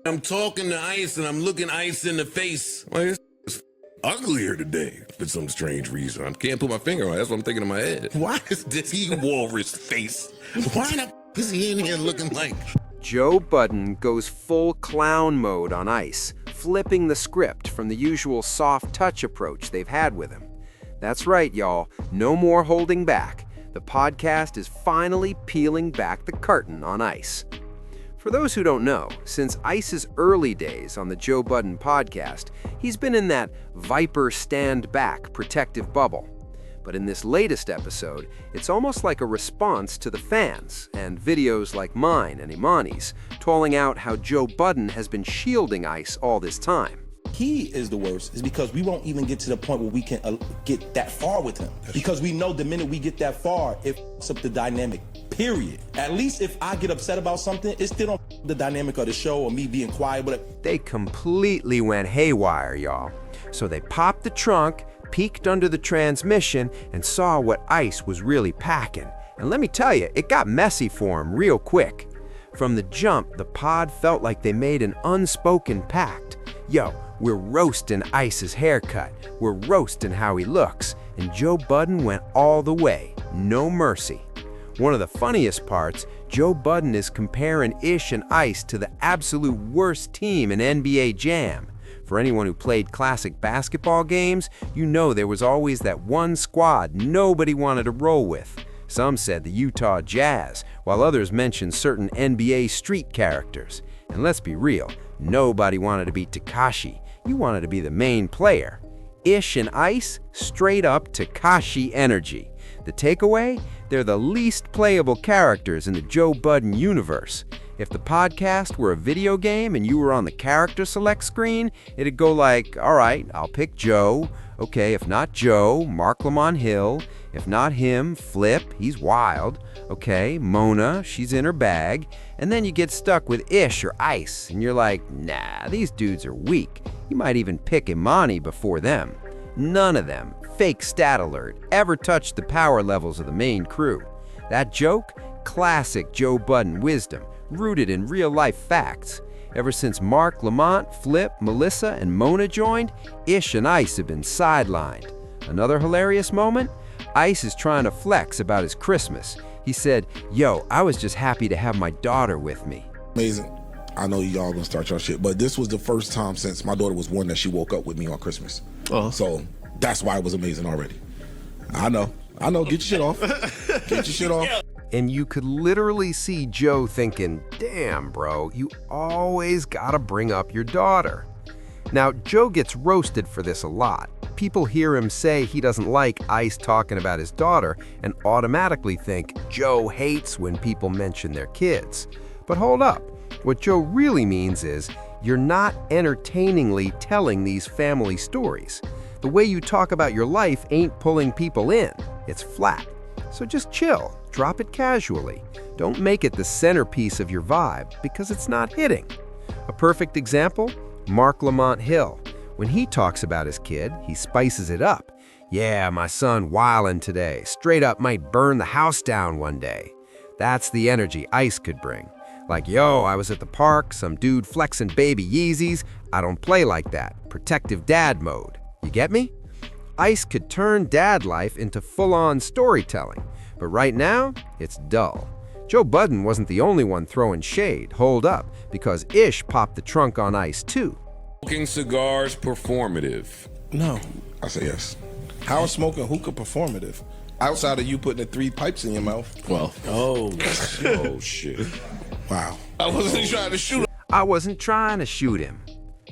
I'm talking to Ice and I'm looking Ice in the face. Like, it's uglier today for some strange reason. I can't put my finger on it. That's what I'm thinking in my head. Why is this walrus face? Why the is he in here looking like? Joe Budden goes full clown mode on Ice, flipping the script from the usual soft touch approach they've had with him. That's right, y'all. No more holding back. The podcast is finally peeling back the curtain on Ice. For those who don't know, since Ice's early days on the Joe Budden podcast, he's been in that Viper stand back protective bubble. But in this latest episode, it's almost like a response to the fans and videos like mine and Imani's, calling out how Joe Budden has been shielding Ice all this time. He is the worst is because we won't even get to the point where we can get that far with him. Because we know the minute we get that far, it f***s up the dynamic, period. At least if I get upset about something, it still don't f*** the dynamic of the show or me being quiet. But They completely went haywire, y'all. So they popped the trunk, peeked under the transmission, and saw what Ice was really packing. And let me tell you, it got messy for him real quick. From the jump, the pod felt like they made an unspoken pact. Yo, we're roasting Ice's haircut. We're roasting how he looks. And Joe Budden went all the way. No mercy. One of the funniest parts, Joe Budden is comparing Ish and Ice to the absolute worst team in NBA Jam. For anyone who played classic basketball games, you know there was always that one squad nobody wanted to roll with. Some said the Utah Jazz, while others mentioned certain NBA street characters. And let's be real, nobody wanted to be Tekashi. You wanted to be the main player. Ish and Ice, straight up Tekashi energy. The takeaway? They're the least playable characters in the Joe Budden universe. If the podcast were a video game and you were on the character select screen, it'd go like, all right, I'll pick Joe. Okay, if not Joe, Mark Lamont Hill. If not him, Flip, he's wild. Okay, Mona, she's in her bag. And then you get stuck with Ish or Ice, and you're like, nah, these dudes are weak. You might even pick Imani before them. None of them, fake stat alert, ever touched the power levels of the main crew. That joke? Classic Joe Budden wisdom, rooted in real-life facts. Ever since Mark, Lamont, Flip, Melissa, and Mona joined, Ish and Ice have been sidelined. Another hilarious moment? Ice is trying to flex about his Christmas. He said, yo, I was just happy to have my daughter with me. Amazing. I know y'all gonna start your shit, but this was the first time since my daughter was born that she woke up with me on Christmas. So that's why it was amazing already. I know. Get your shit off. Get your shit off. And you could literally see Joe thinking, damn, bro, you always gotta bring up your daughter. Now, Joe gets roasted for this a lot. People hear him say he doesn't like Ice talking about his daughter and automatically think Joe hates when people mention their kids. But hold up. What Joe really means is you're not entertainingly telling these family stories. The way you talk about your life ain't pulling people in. It's flat. So just chill. Drop it casually. Don't make it the centerpiece of your vibe because it's not hitting. A perfect example? Mark Lamont Hill. When he talks about his kid, he spices it up. Yeah, my son wildin' today. Straight up might burn the house down one day. That's the energy Ice could bring. Like, yo, I was at the park, some dude flexing baby Yeezys. I don't play like that. Protective dad mode. You get me? Ice could turn dad life into full-on storytelling. But right now, it's dull. Joe Budden wasn't the only one throwing shade. Hold up, because Ish popped the trunk on Ice too. Smoking cigars performative. no. I say yes. How is smoking hookah performative? Outside of you putting the 3 pipes in your mouth. Well, oh shit. Wow. I wasn't trying to shoot. I wasn't trying to shoot him.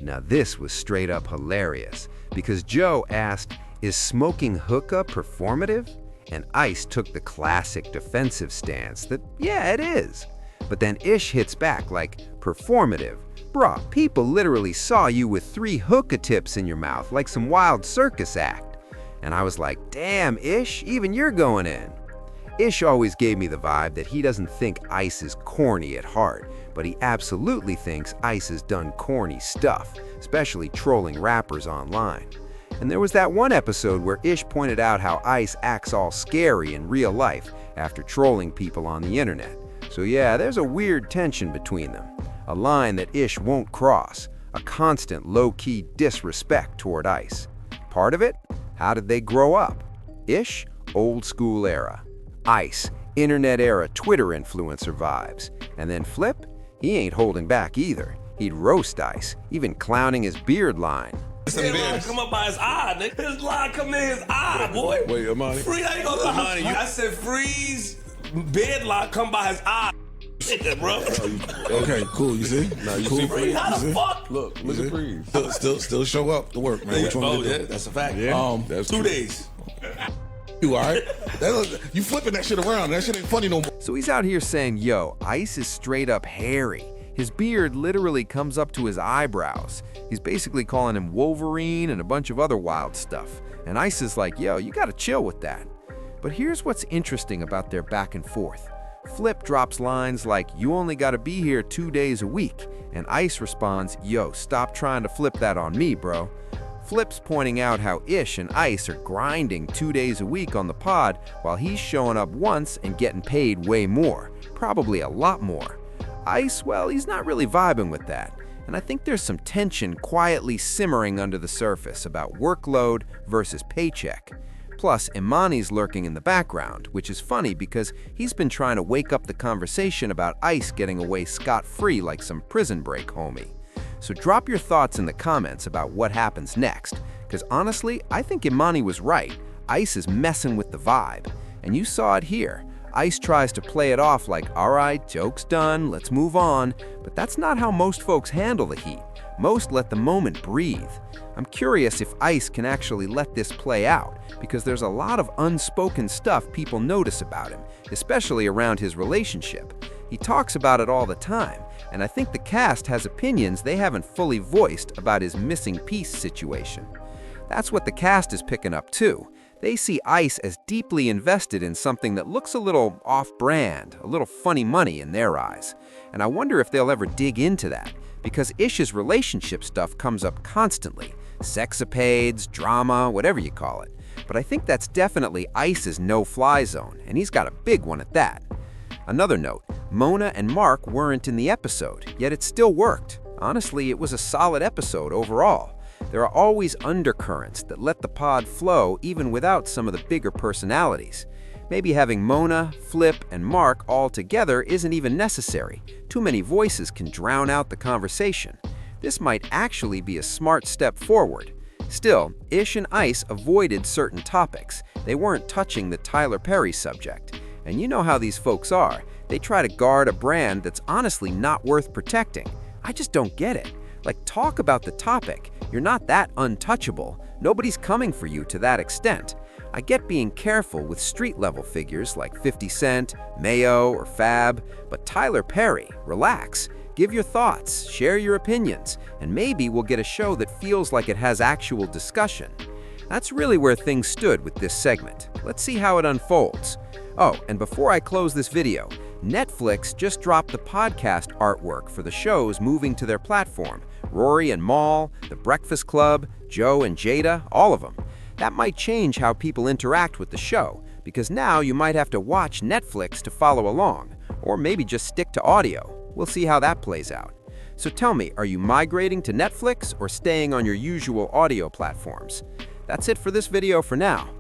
Now this was straight up hilarious, because Joe asked, is smoking hookah performative? And Ice took the classic defensive stance that, yeah, it is. But then Ish hits back like, performative? Bruh, people literally saw you with 3 hookah tips in your mouth like some wild circus act. And I was like, damn, Ish, even you're going in. Ish always gave me the vibe that he doesn't think Ice is corny at heart, but he absolutely thinks Ice has done corny stuff, especially trolling rappers online. And there was that one episode where Ish pointed out how Ice acts all scary in real life after trolling people on the internet. So yeah, there's a weird tension between them. a line that Ish won't cross, a constant low-key disrespect toward Ice. Part of it? How did they grow up? Ish, old school era. Ice, internet era Twitter influencer vibes. And then Flip? He ain't holding back either. He'd roast Ice, even clowning his beard line. His line come up by his eye, nigga. His line come in his eye, boy. Wait, Amani. Free, I ain't gonna lie. I said Freeze, beard line come by his eye. Nigga, bro. Okay, cool. You see? Nah, you cool. see Freeze? How the fuck? Look at Freeze. Still show up to work, man. Which one? Yeah, that's a fact. Yeah, that's 2 true. days. You all right? You flipping that shit around. That shit ain't funny no more. So he's out here saying, yo, Ice is straight up hairy. His beard literally comes up to his eyebrows. He's basically calling him Wolverine and a bunch of other wild stuff. And Ice is like, yo, you gotta chill with that. But here's what's interesting about their back and forth. Flip drops lines like, you only gotta be here 2 days a week. And Ice responds, yo, stop trying to flip that on me, bro. Flip's pointing out how Ish and Ice are grinding 2 days a week on the pod while he's showing up once and getting paid way more, probably a lot more. Ice, well, he's not really vibing with that. And I think there's some tension quietly simmering under the surface about workload versus paycheck. Plus, Imani's lurking in the background, which is funny because he's been trying to wake up the conversation about Ice getting away scot-free like some prison break homie. So drop your thoughts in the comments about what happens next, because honestly, I think Imani was right. Ice is messing with the vibe. And you saw it here. Ice tries to play it off like, all right, joke's done, let's move on. But that's not how most folks handle the heat. Most let the moment breathe. I'm curious if Ice can actually let this play out, because there's a lot of unspoken stuff people notice about him, especially around his relationship. He talks about it all the time, and I think the cast has opinions they haven't fully voiced about his missing piece situation. That's what the cast is picking up too. They see Ice as deeply invested in something that looks a little off-brand, a little funny money in their eyes. And I wonder if they'll ever dig into that, because Ish's relationship stuff comes up constantly. Sexapades, drama, whatever you call it. But I think that's definitely Ice's no-fly zone, and he's got a big one at that. Another note, Mona and Mark weren't in the episode, yet it still worked. Honestly, it was a solid episode overall. There are always undercurrents that let the pod flow even without some of the bigger personalities. Maybe having Mona, Flip, and Mark all together isn't even necessary. Too many voices can drown out the conversation. This might actually be a smart step forward. Still, Ish and Ice avoided certain topics. They weren't touching the Tyler Perry subject. And you know how these folks are. They try to guard a brand that's honestly not worth protecting. I just don't get it. Like, talk about the topic. You're not that untouchable. Nobody's coming for you to that extent. I get being careful with street-level figures like 50 Cent, Mayo, or Fab, but Tyler Perry, relax. Give your thoughts, share your opinions, and maybe we'll get a show that feels like it has actual discussion. That's really where things stood with this segment. Let's see how it unfolds. Oh, and before I close this video, Netflix just dropped the podcast artwork for the shows moving to their platform. Rory and Mal, The Breakfast Club, Joe and Jada, all of them. That might change how people interact with the show, because now you might have to watch Netflix to follow along, or maybe just stick to audio. We'll see how that plays out. So tell me, are you migrating to Netflix or staying on your usual audio platforms? That's it for this video for now.